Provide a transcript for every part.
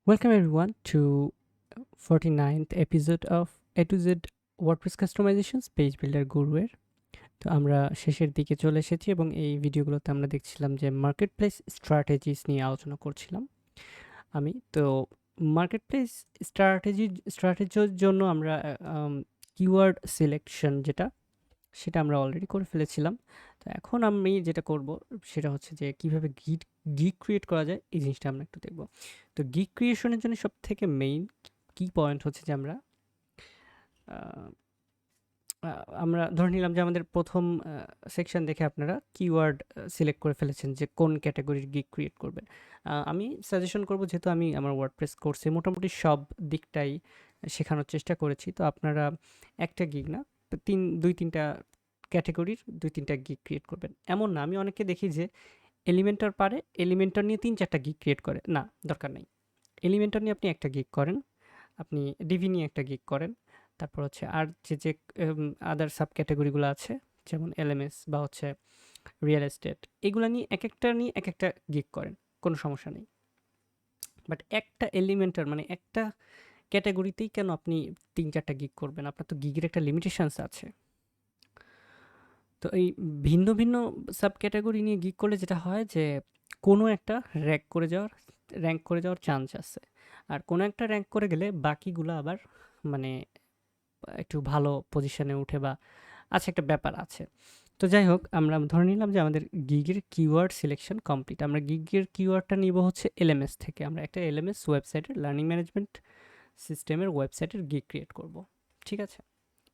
Welcome everyone to 49th episode of A to Z WordPress Customizations Page Builder Guru এর। তো আমরা শেষের দিকে চলে এসেছি এবং এই ভিডিওগুলোতে আমরা দেখছিলাম যে মার্কেটপ্লেস স্ট্র্যাটেজিস নিয়ে আলোচনা করছিলাম আমি। তো মার্কেটপ্লেস স্ট্র্যাটেজির জন্য আমরা কিওয়ার্ড সিলেকশন সেটা আমরা অলরেডি করে ফেলেছিলাম। তো এখন আমি যেটা করব সেটা হচ্ছে যে কিভাবে গিগ ক্রিয়েট করা যায় এই জিনিসটা আমরা একটু দেখব। তো গিগ ক্রিয়েশনের জন্য সবথেকে মেইন কি পয়েন্ট হচ্ছে যে আহ, আমরা ধরে নিলাম যে আমাদের প্রথম সেকশন দেখে আপনারা কিওয়ার্ড সিলেক্ট করে ফেলেছেন যে কোন ক্যাটাগরির গিগ ক্রিয়েট করবেন। আমি সাজেশন করব, যেহেতু আমি আমার ওয়ার্ডপ্রেস কোর্সে মোটামুটি সব দিকটাই শেখানোর চেষ্টা করেছি, তো আপনারা একটা গিগ না, দুই তিনটা ক্যাটাগরির দুই তিনটা গিগ ক্রিয়েট করবেন। এমন না, আমি অনেকে দেখি যে এলিমেন্টর পারে, এলিমেন্টর নিয়ে তিন চারটা গিগ ক্রিয়েট করে। না, দরকার নেই। এলিমেন্টর নিয়ে আপনি একটা গিগ করেন, আপনি ডিভি নিয়ে একটা গিগ করেন, তারপর হচ্ছে আর যে আদার সাব ক্যাটাগরিগুলো আছে যেমন এলএমএস বা হচ্ছে রিয়েল এস্টেট, এগুলো নিয়ে এক একটা গিগ করেন, কোনো সমস্যা নেই। বাট একটা এলিমেন্টার মানে একটা ক্যাটাগরিতেই কেন আপনি তিন চারটা গিগ করবেন? আপনার তো গিগের একটা লিমিটেশনস আছে। তো এই ভিন্ন ভিন্ন সাব ক্যাটাগরি নিয়ে গিগ করলে যেটা হয় যে কোনো একটা র্যাঙ্ক করে যাওয়ার চান্স আছে, আর কোনো একটা র্যাঙ্ক করে গেলে বাকিগুলো আবার মানে একটু ভালো পজিশনে উঠে বা একটা ব্যাপার আছে। তো যাই হোক, আমরা ধরে নিলাম যে আমাদের গিগের কিওয়ার্ড সিলেকশন কমপ্লিট। আমরা গিগের কিওয়ার্ডটা নিব হচ্ছে এলএমএস থেকে। আমরা একটা এলএমএস ওয়েবসাইটের লার্নিং ম্যানেজমেন্ট সিস্টেমের ওয়েবসাইটের গিগ ক্রিয়েট করব। ঠিক আছে,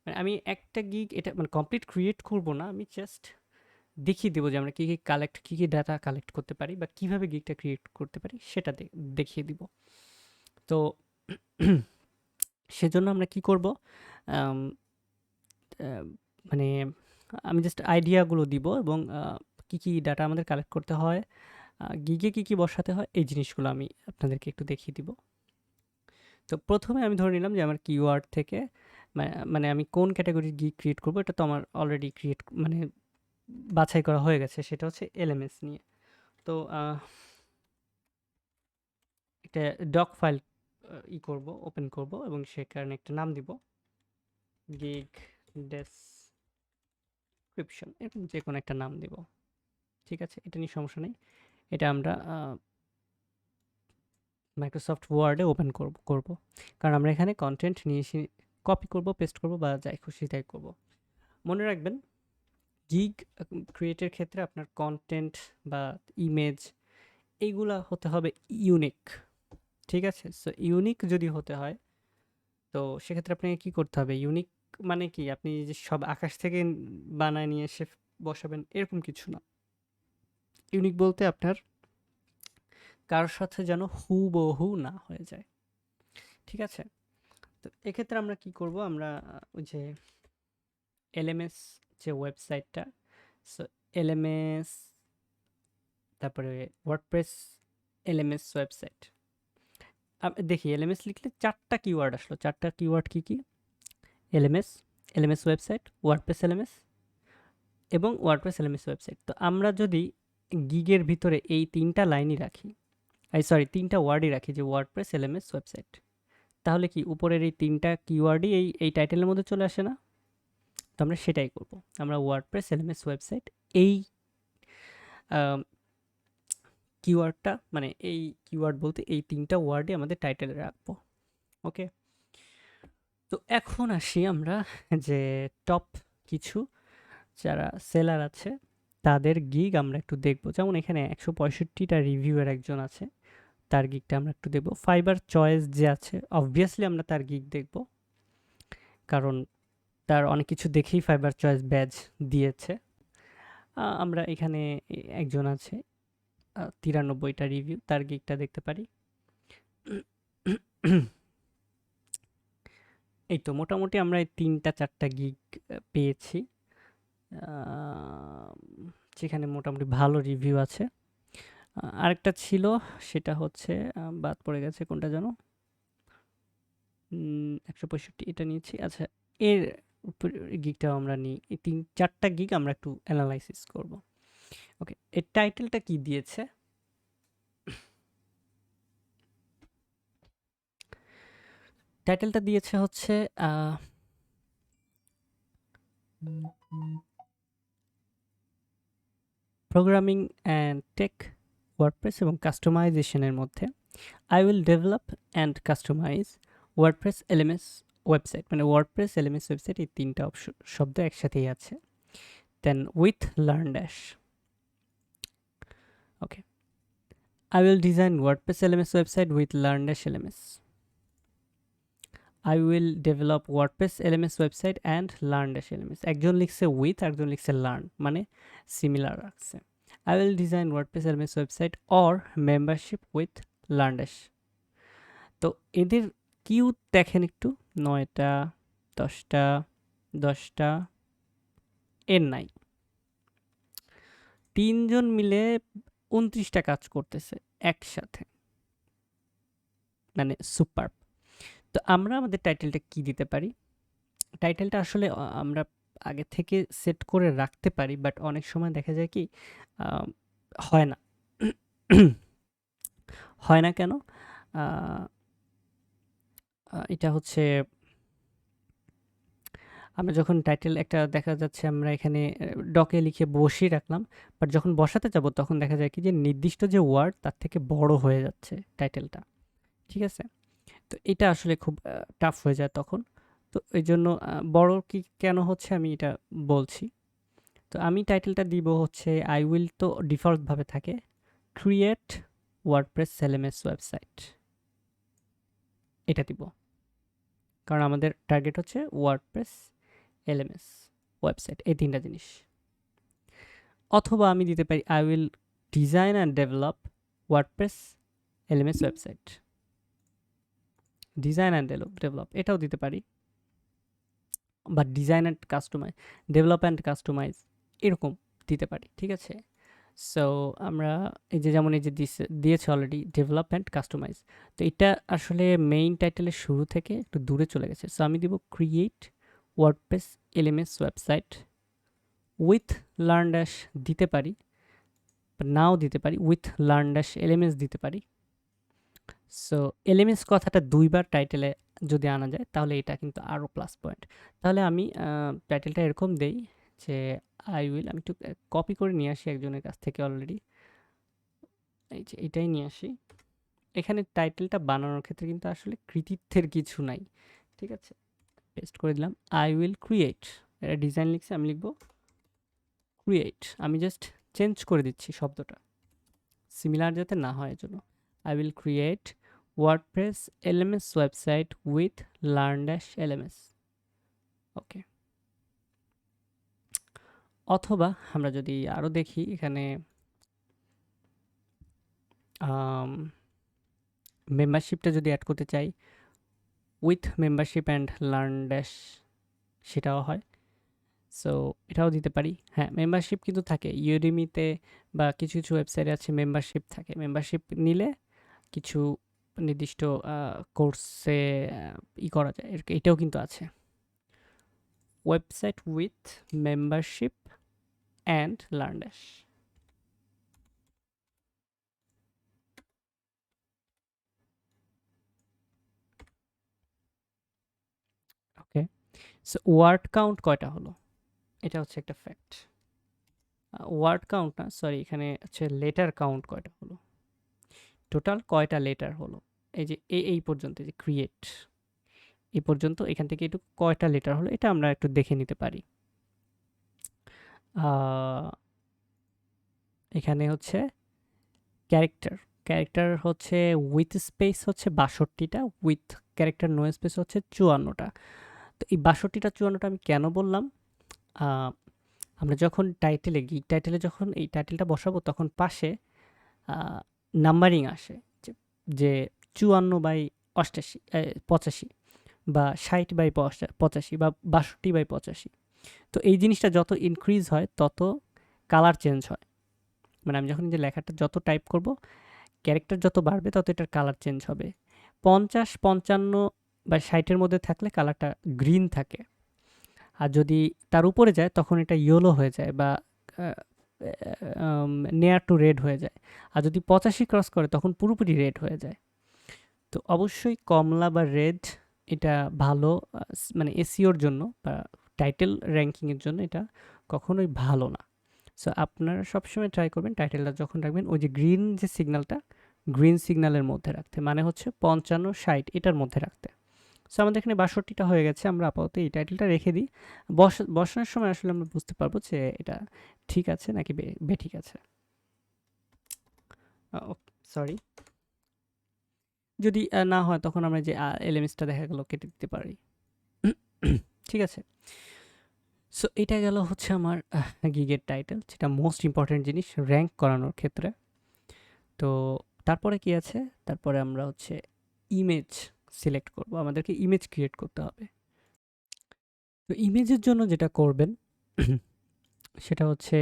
মানে আমি একটা গিগ এটা মানে কমপ্লিট ক্রিয়েট করব না, আমি জাস্ট দেখিয়ে দেবো যে আমরা কী কী ডাটা কালেক্ট করতে পারি বা কীভাবে গিগটা ক্রিয়েট করতে পারি সেটা দেখিয়ে দিব। তো সেজন্য আমরা কি করব, আম, আহ, মানে আমি জাস্ট আইডিয়াগুলো দিব এবং কী কী ডাটা আমাদের কালেক্ট করতে হয়, গিগে কী কী বসাতে হয়, এই জিনিসগুলো আমি আপনাদেরকে একটু দেখিয়ে দিব। তো প্রথমে আমি ধরে নিলাম যে আমার কিওয়ার্ড থেকে মানে আমি কোন ক্যাটাগরির গিগ ক্রিয়েট করব, এটা তো আমার অলরেডি মানে বাছাই করা হয়ে গেছে, সেটা হচ্ছে এলএমএস নিয়ে। তো একটা ডক ফাইল করব, ওপেন করব এবং সে কারণে একটা নাম দিব, গিগ ডেসক্রিপশন, এরকম যে কোনো একটা নাম দিব। ঠিক আছে, এটা নিয়ে সমস্যা নেই। এটা আমরা মাইক্রোসফট ওয়ার্ডে ওপেন করব, কারণ আমরা এখানে কন্টেন্ট নিয়ে এসে কপি করব, পেস্ট করব বা যাই খুশি তাই করব। মনে রাখবেন, গিগ ক্রিয়েটের ক্ষেত্রে আপনার কন্টেন্ট বা ইমেজ এইগুলা হতে হবে ইউনিক। ঠিক আছে, সো ইউনিক যদি হতে হয় তো সেক্ষেত্রে আপনাকে কি করতে হবে? ইউনিক মানে কি, আপনি যে সব আকাশ থেকে বানায় নিয়ে এসে বসাবেন এরকম কিছু না। ইউনিক বলতে আপনার কারোর সাথে যেন হুবহু না হয়ে যায়। ঠিক আছে, তো এক্ষেত্রে আমরা কি করব, আমরা ওই যে এলএমএস যে ওয়েবসাইটটা, সো এলএমএস, তারপরে ওয়ার্ডপ্রেস এলএমএস ওয়েবসাইট, দেখি এলএমএস লিখলে চারটা কিওয়ার্ড আসলো। চারটা কিওয়ার্ড কি কি? LMS, LMS website, WordPress LMS এবং ওয়ার্ডপ্রেস এলএমএস ওয়েবসাইট। তো আমরা যদি গিগের ভিতরে এই তিনটা লাইনই রাখি, তিনটা ওয়ার্ডই রাখি, যে ওয়ার্ডপ্রেস এলএমএস ওয়েবসাইট, তাহলে কি উপরের এই তিনটা কিওয়ার্ডই এই টাইটেলের মধ্যে চলে আসে না? তো আমরা সেটাই করব। আমরা ওয়ার্ডপ্রেস এলএমএস ওয়েবসাইট এই কিওয়ার্ডটা মানে এই কিওয়ার্ড বলতে এই তিনটা ওয়ার্ডই আমাদের টাইটেলে রাখবো। ওকে, তো এখন আসি আমরা যে টপ কিছু যারা সেলার আছে তাদের গিগ আমরা একটু দেখব। যেমন এখানে 165টা রিভিউয়ের একজন আছে, তার গিগটা আমরা একটু দেখব। ফাইবার চয়েস যে আছে, অবভিয়াসলি আমরা তার গিগ দেখব, কারণ তার অনেক কিছু দেখেই ফাইবার চয়েস ব্যাজ দিয়েছে। আমরা এখানে একজন আছে 93টা রিভিউ, তার গিগটা দেখতে পারি। এই তো মোটামুটি আমরা এই তিনটা চারটা গিগ পেয়েছি, যেখানে মোটামুটি ভালো রিভিউ আছে। আরেকটা ছিল, সেটা হচ্ছে বাদ পড়ে গেছে, কোনটা জানো? 165 এটা নিয়েছি। আচ্ছা, এর গিগটাও আমরা নিই। এই চারটা গিগ আমরা একটু অ্যানালাইসিস করব। ওকে, এর টাইটেলটা কি দিয়েছে? টাইটেলটা দিয়েছে হচ্ছে প্রোগ্রামিং অ্যান্ড টেক ওয়ার্ডপ্রেস এবং কাস্টমাইজেশনের মধ্যে I will develop and customize WordPress LMS website, মানে ওয়ার্ডপ্রেস এলএমএস ওয়েবসাইট, এই তিনটা শব্দ একসাথেই আছে। Then with learn dash, okay, I will design WordPress LMS website with LearnDash-LMS. I will develop WordPress LMS website and LearnDash-LMS. একজন লিখছে with, একজন লিখছে learn, মানে সিমিলার রাখছে। I will design WordPress LMS website or membership with LearnDash. তো এদের Q দেখেন একটু, 9টা 10টা 10টা, এর নাই। তিনজন মিলে 29টা কাজ করতেছে একসাথে, মানে সুপার। তো আমরা আমাদের টাইটেলটা কি দিতে পারি? টাইটেলটা আসলে আমরা আগে থেকে সেট করে রাখতে পারি, বাট অনেক সময় দেখা যায় কি হয় না। হয় না কেন? এটা হচ্ছে আমরা যখন টাইটেল একটা দেখা যাচ্ছে আমরা এখানে ডকে লিখে বসিয়ে রাখলাম, বাট যখন বসাতে যাব তখন দেখা যায় কি যে নির্দিষ্ট যে ওয়ার্ড তার থেকে বড় হয়ে যাচ্ছে টাইটেলটা, ঠিক আছে? তো এটা আসলে খুব টাফ হয়ে যায় তখন। তো এই জন্য বড় কি কেন হচ্ছে আমি এটা বলছি। তো আমি টাইটেলটা দিব হচ্ছে আই উইল, তো ডিফল্টভাবে থাকে ক্রিয়েট ওয়ার্ডপ্রেস এলএমএস ওয়েবসাইট, এটা দিব, কারণ আমাদের টার্গেট হচ্ছে ওয়ার্ডপ্রেস এলএমএস ওয়েবসাইট, এই তিনটা জিনিস। অথবা আমি দিতে পারি I will design and develop WordPress LMS website, design and develop এটাও দিতে পারি, বা design and customise, develop and customise এরকম দিতে পারি, ঠিক আছে? সো আমরা এই যে যেমন এই যে দিয়েছে অলরেডি ডেভেলপ অ্যান্ড কাস্টমাইজ, তো এটা আসলে মেইন টাইটেলের শুরু থেকে একটু দূরে চলে গেছে। সো আমি দিব create WordPress LMS website with learn dash দিতে পারি, নাও দিতে পারি, উইথ লার্ন ড্যাশ এলএমএস দিতে পারি। সো এলএমএস কথাটা দুইবার টাইটেলে যদি আনা যায় তাহলে এটা কিন্তু আরও প্লাস পয়েন্ট। তাহলে আমি টাইটেলটা এরকম দেই যে আই উইল, আমি একটু কপি করে নিয়ে আসি একজনের কাছ থেকে অলরেডি, এই যে এটাই নিয়ে আসি। এখানে টাইটেলটা বানানোর ক্ষেত্রে কিন্তু আসলে কৃতিত্বের কিছু নাই, ঠিক আছে? পেস্ট করে দিলাম, আই উইল ক্রিয়েট, এটা ডিজাইন লিখছে, আমি লিখবো ক্রিয়েট, আমি জাস্ট চেঞ্জ করে দিচ্ছি শব্দটা, সিমিলার যাতে না হয় এজন্য। I will create WordPress LMS website with LearnDash LMS, okay. অথবা আমরা যদি আরও দেখি এখানে মেম্বারশিপটা যদি অ্যাড করতে চাই with membership and learn dash, সেটাও হয়। সো এটাও দিতে পারি। হ্যাঁ, মেম্বারশিপ কিন্তু থাকে ইউডেমিতে বা কিছু কিছু ওয়েবসাইটে আছে মেম্বারশিপ থাকে, মেম্বারশিপ নিলে কিছু নির্দিষ্ট কোর্সে করা যায়, এটাও কিন্তু আছে। Website with membership and learn dash, okay. So word count কয়টা হলো, এটা হচ্ছে একটা ফ্যাক্ট। ওয়ার্ড কাউন্ট না, সরি, এখানে হচ্ছে লেটার কাউন্ট কয়টা হলো, টোটাল কয়টা লেটার হলো। এই যে এই পর্যন্ত, যে ক্রিয়েট এই পর্যন্ত, এখান থেকে একটু কয়টা লেটার হলো এটা আমরা একটু দেখে নিতে পারি। এখানে হচ্ছে ক্যারেক্টার হচ্ছে উইথ স্পেস হচ্ছে 62টা, উইথ ক্যারেক্টার নো স্পেস হচ্ছে 54টা। তো এই 62টা 54টা আমি কেন বললাম, আমরা যখন টাইটেলে গিগ টাইটেলে যখন এই টাইটেলটা বসাবো তখন পাশে নাম্বারিং আসে, যে 54/88, 85, বা 60/85, বা 62/85। তো এই জিনিসটা যত ইনক্রিজ হয় তত কালার চেঞ্জ হয়, মানে আমি যখন যে লেখাটা যত টাইপ করব ক্যারেক্টার যত বাড়বে তত এটার কালার চেঞ্জ হবে। 50, 55 বা 60-এর মধ্যে থাকলে কালারটা গ্রিন থাকে, আর যদি তার উপরে যায় তখন এটা ইয়েলো হয়ে যায় বা নেয়ার টু রেড হয়ে যায়, আর যদি 85 ক্রস করে তখন পুরোপুরি রেড হয়ে যায়। তো অবশ্যই কমলা বা রেড এটা ভালো মানে এসইওর জন্য বা টাইটেল র্যাঙ্কিংয়ের জন্য এটা কখনোই ভালো না। সো আপনারা সবসময় ট্রাই করবেন টাইটেলটা যখন রাখবেন ওই যে গ্রিন যে সিগন্যালটা, গ্রিন সিগন্যালের মধ্যে রাখতে, মানে হচ্ছে 55-60 এটার মধ্যে রাখতে। সো আমাদের এখানে 62টা হয়ে গেছে, আমরা আপাতত এই টাইটেলটা রেখে দিই। বসানোর সময় আসলে আমরা বুঝতে পারবো যে এটা ঠিক আছে নাকি বেঠিক আছে। সরি, যদি না হয় তখন আমরা যে এলএমএসটা দেখা গেল কেটে দিতে পারি। ঠিক আছে, সো এটা গেল হচ্ছে আমার গিগের টাইটেল, যেটা মোস্ট ইম্পর্টেন্ট জিনিস র্যাঙ্ক করানোর ক্ষেত্রে। তো তারপরে কি আছে, তারপরে আমরা হচ্ছে ইমেজ সিলেক্ট করব, আমাদেরকে ইমেজ ক্রিয়েট করতে হবে। তো ইমেজের জন্য যেটা করবেন সেটা হচ্ছে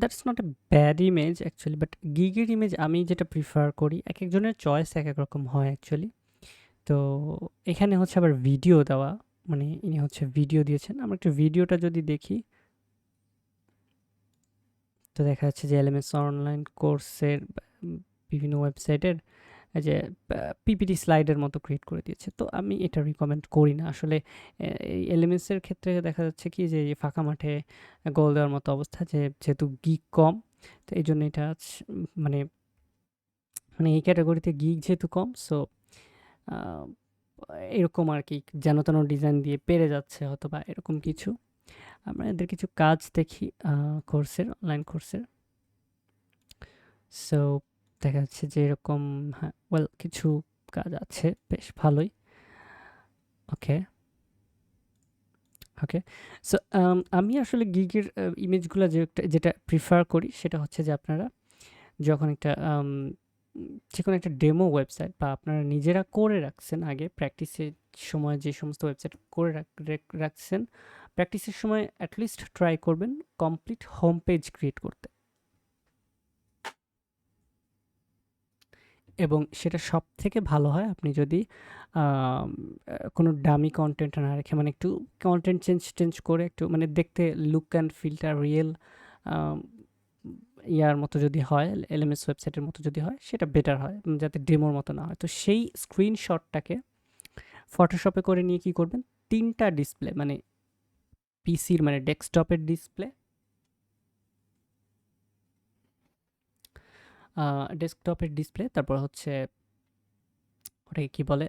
that's not a bad image actually, but গিগের ইমেজ আমি যেটা প্রিফার করি, এক একজনের চয়েস এক এক রকম হয় অ্যাকচুয়ালি। তো এখানে হচ্ছে আবার ভিডিও দেওয়া, মানে ইনি হচ্ছে ভিডিও দিয়েছেন। আমরা একটু ভিডিওটা যদি দেখি, তো দেখা যাচ্ছে যে এলএমএস অনলাইন কোর্সের বিভিন্ন ওয়েবসাইটের যে পিপিটি স্লাইডের মতো ক্রিয়েট করে দিয়েছে। তো আমি এটা রিকমেন্ড করি না আসলে। এই এলএমএসের ক্ষেত্রে দেখা যাচ্ছে কি যে এই ফাঁকা মাঠে গোল দেওয়ার মতো অবস্থা, যে যেহেতু গিগ কম, তো এই জন্য এটা মানে মানে এই ক্যাটাগরিতে গিগ যেহেতু কম, সো এরকম আর কি যেন তেন ডিজাইন দিয়ে পেরে যাচ্ছে হয়তো বা এরকম কিছু। আমরা এদের কিছু কাজ দেখি কোর্সের, অনলাইন কোর্সের। সো দেখা যাচ্ছে যে এরকম, হ্যাঁ ওয়েল কিছু কাজ আছে বেশ ভালোই। ওকে ওকে, সো আমি আসলে গিগের ইমেজগুলো যেটা প্রিফার করি সেটা হচ্ছে যে আপনারা যখন একটা যে কোনো একটা ডেমো ওয়েবসাইট বা আপনারা নিজেরা করে রাখছেন আগে প্র্যাকটিসের সময়, যে সমস্ত ওয়েবসাইট করে রাখছেন প্র্যাকটিসের সময়, অ্যাটলিস্ট ট্রাই করবেন কমপ্লিট হোম পেজ ক্রিয়েট করতে। এবং সেটা সব থেকে ভালো হয় আপনি যদি কোনো ডামি কন্টেন্ট না রেখে, মানে একটু কন্টেন্ট চেঞ্জ করে একটু মানে দেখতে লুক অ্যান্ড ফিলটা রিয়েল ইয়ার মতো যদি হয়, এলএমএস ওয়েবসাইটের মতো যদি হয়, সেটা বেটার হয়, যাতে ডেমোর মতো না হয়। তো সেই স্ক্রিনশটটাকে ফটোশপে করে নিয়ে কি করবেন, 3টা ডিসপ্লে মানে পিসির মানে ডেস্কটপের ডিসপ্লে, তারপর হচ্ছে ওটাকে কি বলে,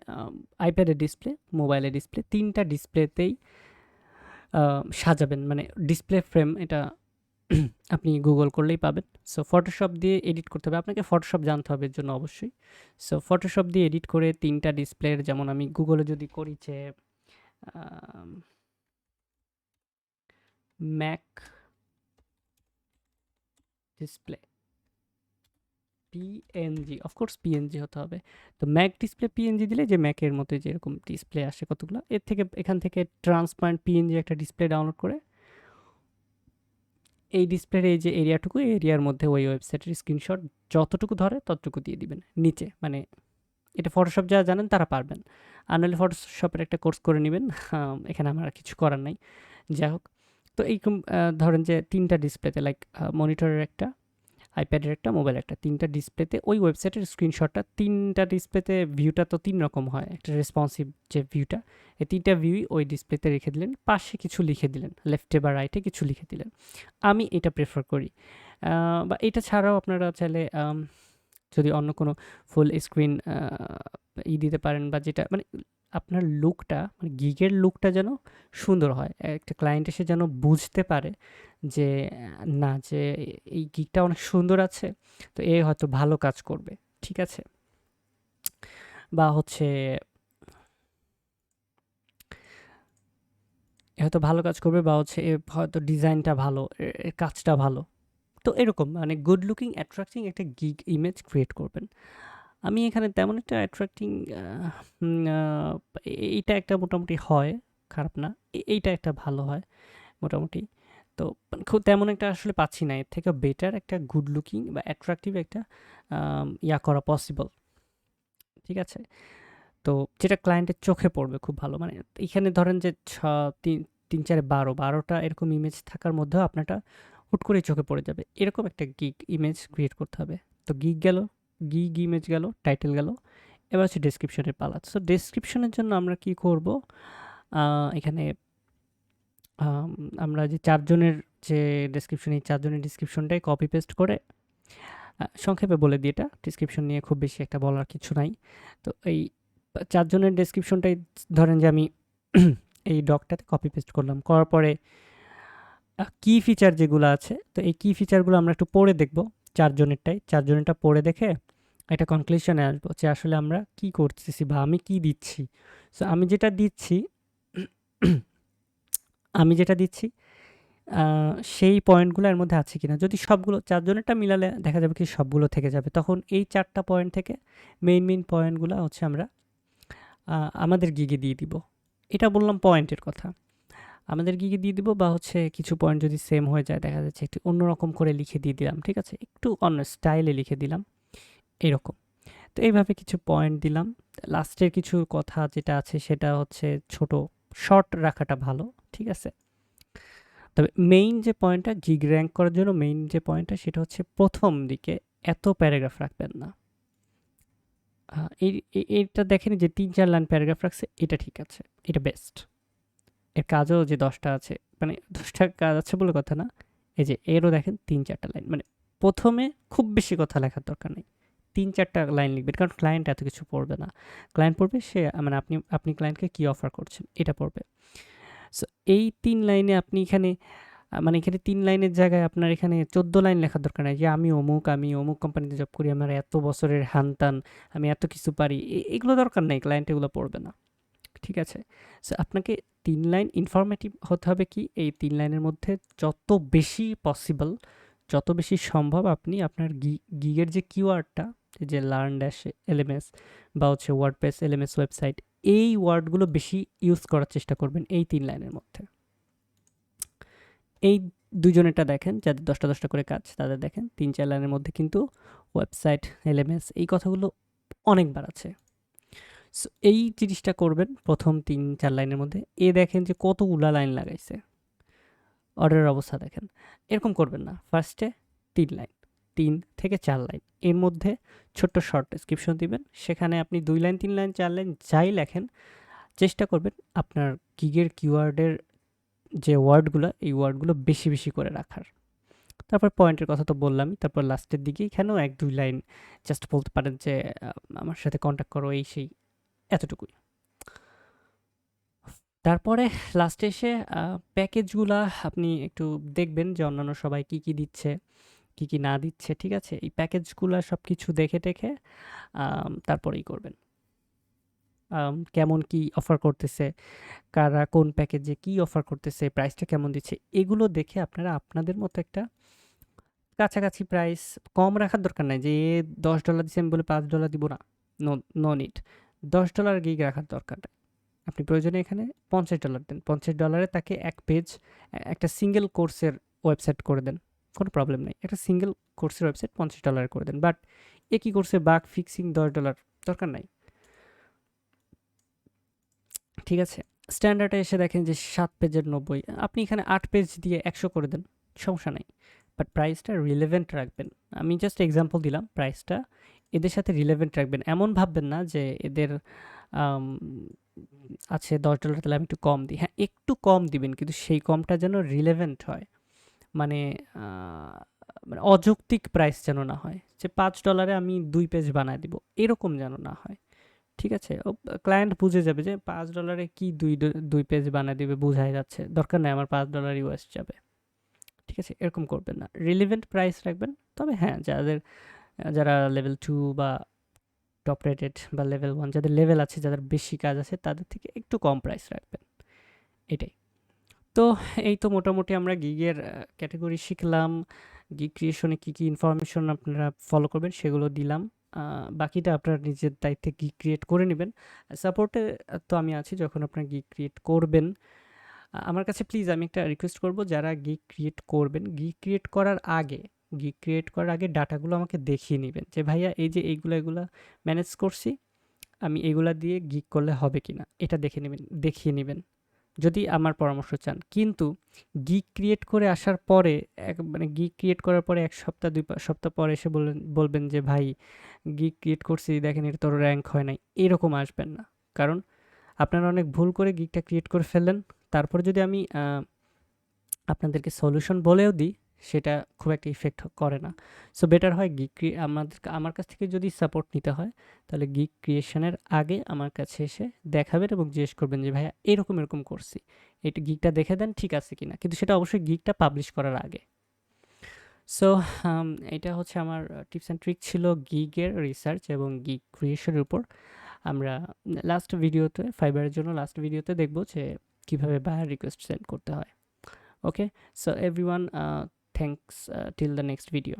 আইপ্যাডের ডিসপ্লে, মোবাইলের ডিসপ্লে, 3টা ডিসপ্লেতেই সাজাবেন, মানে ডিসপ্লে ফ্রেম। এটা আপনি গুগল করলেই পাবেন। সো ফটোশপ দিয়ে এডিট করতে হবে, আপনাকে ফটোশপ জানতে হবে এর জন্য অবশ্যই। সো ফটোশপ দিয়ে এডিট করে 3টা ডিসপ্লের, যেমন আমি গুগলে যদি করি যে Mac display PNG, of course PNG হতে হবে। তো ম্যাক ডিসপ্লে পিএনজি দিলে যে ম্যাকের মতো যেরকম ডিসপ্লে আসে কতগুলো, এখান থেকে ট্রান্সপারেন্ট পিএনজি একটা ডিসপ্লে ডাউনলোড করে এই ডিসপ্লের এই যে এরিয়াটুকু, এরিয়ার মধ্যে ওই ওয়েবসাইটের স্ক্রিনশট যতটুকু ধরে ততটুকু দিয়ে দিবেন নিচে। মানে এটা ফটোশপ যারা জানেন তারা পারবেন, আর নাহলে ফটোশপের একটা কোর্স করে নেবেন। এখানে আমার আর কিছু করার নাই, যাই হোক। তো এইরকম ধরেন যে 3টা ডিসপ্লেতে, লাইক মনিটরের একটা, আইপ্যাডের একটা, মোবাইল একটা, 3টা ডিসপ্লেতে ওই ওয়েবসাইটের স্ক্রিনশটটা, 3টা ডিসপ্লেতে ভিউটা তো 3 রকম হয়, একটা রেসপন্সিভ যে ভিউটা, এই 3টা ভিউই ওই ডিসপ্লেতে রেখে দিলেন, পাশে কিছু লিখে দিলেন, লেফটে বা রাইটে কিছু লিখে দিলেন। আমি এটা প্রেফার করি। বা এটা ছাড়াও আপনারা চাইলে যদি অন্য কোনো ফুল স্ক্রিন দিতে পারেন, বা যেটা মানে আপনার লুকটা, মানে গিগের লুকটা যেন সুন্দর হয়, একটা ক্লায়েন্ট এসে যেন বুঝতে পারে যে না, যে এই গিগটা অনেক সুন্দর আছে, তো এ হয়তো ভালো কাজ করবে, ঠিক আছে, বা হচ্ছে এ হয়তো ভালো কাজ করবে, বা হচ্ছে এ হয়তো ডিজাইনটা ভালো, এর কাজটা ভালো। তো এরকম মানে গুড লুকিং অ্যাট্রাক্টিং একটা গিগ ইমেজ ক্রিয়েট করবেন। আমি এখানে তেমন একটা অ্যাট্রাক্টিং, এইটা একটা মোটামুটি হয়, খারাপ না। এইটা একটা ভালো হয় মোটামুটি। তো মানে খুব তেমন একটা আসলে পাচ্ছি না, এর থেকে বেটার একটা গুড লুকিং বা অ্যাট্রাক্টিভ একটা করা পসিবল, ঠিক আছে। তো যেটা ক্লায়েন্টের চোখে পড়বে খুব ভালো, মানে এখানে ধরেন যে 3 4 12টা এরকম ইমেজ থাকার মধ্যেও আপনারটা হুট করে চোখে পড়ে যাবে, এরকম একটা গিগ ইমেজ ক্রিয়েট করতে হবে। তো গিগ ইমেজ গেল, টাইটেল গেল, এবার হচ্ছে ডেসক্রিপশনের পালা। সো ডেসক্রিপশনের জন্য আমরা কি করব, এখানে আমরা যে চারজনের যে ডেসক্রিপশন, এই চারজনের ডিসক্রিপশনটাই কপি পেস্ট করে সংক্ষেপে বলে দিই, এটা ডিসক্রিপশন নিয়ে খুব বেশি একটা বলার কিছু নাই। তো এই চারজনের ডেসক্রিপশনটাই ধরেন যে আমি এই ডকটাতে কপি পেস্ট করলাম, করার পরে কি ফিচার যেগুলো আছে, তো এই কি ফিচারগুলো আমরা একটু পড়ে দেখব চারজনেরটা পড়ে দেখে একটা কনক্লুশনে আসবো যে আসলে আমরা কি করতেছি বা আমি কি দিচ্ছি। সো আমি যেটা দিচ্ছি সেই পয়েন্টগুলো এর মধ্যে আছে কিনা। যদি সবগুলো চারজনেরটা মিলালে দেখা যাবে কি সবগুলো থেকে যাবে, তখন এই 4টা পয়েন্ট থেকে মেইন পয়েন্টগুলো হচ্ছে আমরা আমাদের গিগে দিয়ে দিব। এটা বললাম পয়েন্টের কথা, আমাদের গিগে দিয়ে দিব, বা হচ্ছে কিছু পয়েন্ট যদি সেম হয়ে যায়, দেখা যাচ্ছে একটু অন্যরকম করে লিখে দিয়ে দিলাম, ঠিক আছে, একটু অন্য স্টাইলে লিখে দিলাম এরকম। তো এইভাবে কিছু পয়েন্ট দিলাম। লাস্টের কিছু কথা যেটা আছে সেটা হচ্ছে ছোট শর্ট রাখাটা ভালো, ঠিক আছে। তবে মেইন যে পয়েন্টটা, গিগ র্যাঙ্ক করার জন্য মেইন যে পয়েন্টটা, সেটা হচ্ছে প্রথম দিকে এত প্যারাগ্রাফ রাখবেন না। এইটা দেখেন যে 3-4 লাইন প্যারাগ্রাফ রাখছে, এটা ঠিক আছে, এটা বেস্ট। এর কাজও যে 10টা আছে, মানে 10টা কাজ আছে বলে কথা না, এই যে এরও দেখেন 3-4টা লাইন, মানে প্রথমে খুব বেশি কথা লেখার দরকার নেই, 3-4টা লাইন লিখবেন, কারণ ক্লায়েন্ট এত কিছু পড়বে না। ক্লায়েন্ট পড়বে সে, মানে আপনি ক্লায়েন্টকে কী অফার করছেন এটা পড়বে। সো এই 3 লাইনে আপনি এখানে মানে এখানে 3 লাইনের জায়গায় আপনার এখানে 14 লাইন লেখার দরকার নাই যে আমি অমুক কোম্পানিতে জব করি, আমার এত বছরের হানতান, আমি এত কিছু পারি, এগুলো দরকার নেই, ক্লায়েন্ট এগুলো পড়বে না, ঠিক আছে। সো আপনাকে 3 লাইন ইনফরমেটিভ হতে হবে, কি এই 3 লাইনের মধ্যে যত বেশি পসিবল, যত বেশি সম্ভব আপনি আপনার গিগের যে কিওয়ার্ডটা, যে লার্ন ড্যাশ এলএমএস বা হচ্ছে ওয়ার্ডপ্রেস এলএমএস ওয়েবসাইট, এই ওয়ার্ডগুলো বেশি ইউজ করার চেষ্টা করবেন এই 3 লাইনের মধ্যে। এই দুজনেরটা দেখেন, যাদের 10টা করে কাজ, তাদের দেখেন 3-4 লাইনের মধ্যে কিন্তু ওয়েবসাইট, এলএমএস এই কথাগুলো অনেকবার আছে। সো এই জিনিসটা করবেন প্রথম 3-4 লাইনের মধ্যে। দেখেন যে কতগুলা লাইন লাগাইছে, অর্ডারের অবস্থা দেখেন। এরকম করবেন না, ফার্স্টে 3 লাইন, 3 থেকে 4 লাইন, এর মধ্যে ছোট্ট শর্ট ডেসক্রিপশন দিবেন, সেখানে আপনি 2 লাইন, 3 লাইন, 4 লাইন যাই লেখেন, চেষ্টা করবেন আপনার গিগের কিওয়ার্ডের যে ওয়ার্ডগুলো, এই ওয়ার্ডগুলো বেশি বেশি করে রাখার। তারপর পয়েন্টের কথা তো বললামই, তারপর লাস্টের দিকে এখানেও 1-2 লাইন জাস্ট বলতে পারেন যে আমার সাথে কন্ট্যাক্ট করো, এই সেই, এতটুকুই। তারপরে লাস্টে এসে প্যাকেজগুলা আপনি একটু দেখবেন যে অন্যান্য সবাই কি কি দিচ্ছে, কি কি না দিচ্ছে, ঠিক আছে। এই প্যাকেজগুলা সব কিছু দেখে টেখে তারপরেই করবেন। কেমন কি অফার করতেছে, কারা কোন প্যাকেজে কি অফার করতেছে, প্রাইসটা কেমন দিচ্ছে, এগুলো দেখে আপনারা আপনাদের মতো একটা কাছাকাছি প্রাইস, কম রাখার দরকার নাই যে $10 দিচ্ছে আমি বলে $5 দিব না, নো নিড। $10 গিগ রাখার দরকার নাই, আপনি প্রয়োজনে এখানে $50 দেন, $50 তাকে এক পেজ, একটা সিঙ্গেল কোর্সের ওয়েবসাইট করে দেন, কোনো প্রবলেম নেই। একটা সিঙ্গেল কোর্সের ওয়েবসাইট $50 করে দেন, বাট একই কোর্সে বাগ ফিক্সিং $10 দরকার নাই, ঠিক আছে। স্ট্যান্ডার্ডে এসে দেখেন যে 7 পেজের 90, আপনি এখানে 8 পেজ দিয়ে 100 করে দেন, সমস্যা নাই, বাট প্রাইসটা রিলেভেন্ট রাখবেন। আমি জাস্ট এক্সাম্পল দিলাম, প্রাইসটা এদের সাথে রিলেভেন্ট রাখবেন, এমন ভাববেন না যে এদের আছে $10, তাহলে আমি একটু কম দিই। হ্যাঁ, একটু কম দিবেন, কিন্তু সেই কমটা যেন রিলেভেন্ট হয়, মানে মানে অযৌক্তিক প্রাইস যেন না হয় যে $5 আমি 2 পেজ বানায় দিব, এরকম যেন না হয়, ঠিক আছে। ক্লায়েন্ট বুঝে যাবে যে $5 কি দুই পেজ বানিয়ে দিবে, বোঝাই যাচ্ছে, দরকার নেই আমার $5 ওয়েস্ট যাবে, ঠিক আছে। এরকম করবেন না, রিলিভেন্ট প্রাইস রাখবেন। তবে হ্যাঁ, যারা লেভেল 2 বা টপ রেটেড বা লেভেল 1, যাদের লেভেল আছে, যাদের বেশি কাজ আছে, তাদের থেকে একটু কম প্রাইস রাখবেন, এটাই। তো এই তো মোটামুটি আমরা গিগের ক্যাটাগরি শিখলাম, গিগ ক্রিয়েশনে কী কী ইনফরমেশন আপনারা ফলো করবেন সেগুলো দিলাম। বাকিটা আপনার নিজের দায়িত্বে গিগ ক্রিয়েট করে নেবেন। সাপোর্টে তো আমি আছি যখন আপনার গিগ ক্রিয়েট করবেন। আমার কাছে প্লিজ আমি একটা রিকোয়েস্ট করব, যারা গিগ ক্রিয়েট করবেন, গিগ ক্রিয়েট করার আগে ডাটাগুলো আমাকে দেখিয়ে নেবেন যে ভাইয়া এই যে এগুলা ম্যানেজ করছি, আমি এগুলা দিয়ে গিগ করলে হবে কিনা, এটা দেখিয়ে নেবেন। যদি আমার পরামর্শ চান। কিন্তু গিগ ক্রিয়েট করে আসার পরে মানে গিগ ক্রিয়েট করার পরে ১ সপ্তাহ ২ সপ্তাহ পরে এসে বলবেন যে ভাই গিগ ক্রিয়েট করছি দেখেন এটা তো র‍্যাংক হয় নাই। এরকম আসবেন না। কারণ আপনারা অনেক ভুল করে গিগটা ক্রিয়েট করে ফেললেন। তারপরে যদি আমি আপনাদেরকে সলিউশন বলেও দিই, সেটা খুব একটা ইফেক্ট করে না। সো বেটার হয় আমার কাছ থেকে যদি সাপোর্ট নিতে হয়, তাহলে গিগ ক্রিয়েশনের আগে আমার কাছে এসে দেখাবেন এবং জিজ্ঞেস করবেন যে ভাইয়া এরকম করছি। এটা গিগটা দেখে দেন ঠিক আছে কিনা। কিন্তু সেটা অবশ্যই গিগটা পাবলিশ করার আগে। সো এটা হচ্ছে আমার টিপস অ্যান্ড ট্রিক ছিল গিগের রিসার্চ এবং গিগ ক্রিয়েশনের উপর। আমরা লাস্ট ভিডিওতে ফাইবারের জন্য লাস্ট ভিডিওতে দেখব যে কিভাবে বায়ার রিকোয়েস্ট সেন্ড করতে হয়। Okay, so everyone, thanks till the next video.